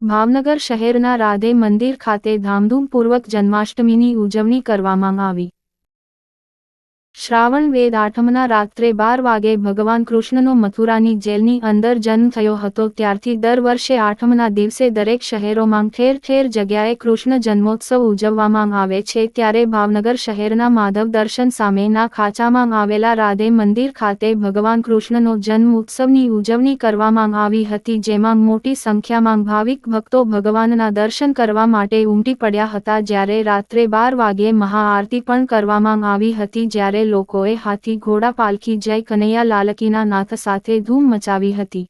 ભાવનગર શહેરના રાધે મંદિર ખાતે ધામધૂમપૂર્વક જન્માષ્ટમીની ઉજવણી કરવામાં આવી। શ્રાવણ વેદ આઠમના રાત્રે 12 વાગે ભગવાન કૃષ્ણનો મથુરાની જેલની અંદર જન્મ થયો હતો। ત્યારથી દર વર્ષે આઠમના દિવસે દરેક શહેરોમાં ઠેર ઠેર જગ્યાએ કૃષ્ણ જન્મોત્સવ ઉજવવામાં આવે છે। ત્યારે ભાવનગર શહેરના માધવ દર્શન સામેના ખાંચામાં આવેલા રાધે મંદિર ખાતે ભગવાન કૃષ્ણનો જન્મ ઉત્સવની ઉજવણી કરવામાં આવી હતી, જેમાં મોટી સંખ્યામાં ભાવિક ભક્તો ભગવાનના દર્શન કરવા માટે ઉમટી પડ્યા હતા। જ્યારે રાત્રે 12 વાગ્યે મહાઆરતી પણ કરવામાં આવી હતી, જ્યારે લોકોએ હાથી ઘોડા પાલખી જય કનૈયા લાલ કીના નાદ સાથે ધૂમ મચાવી હતી।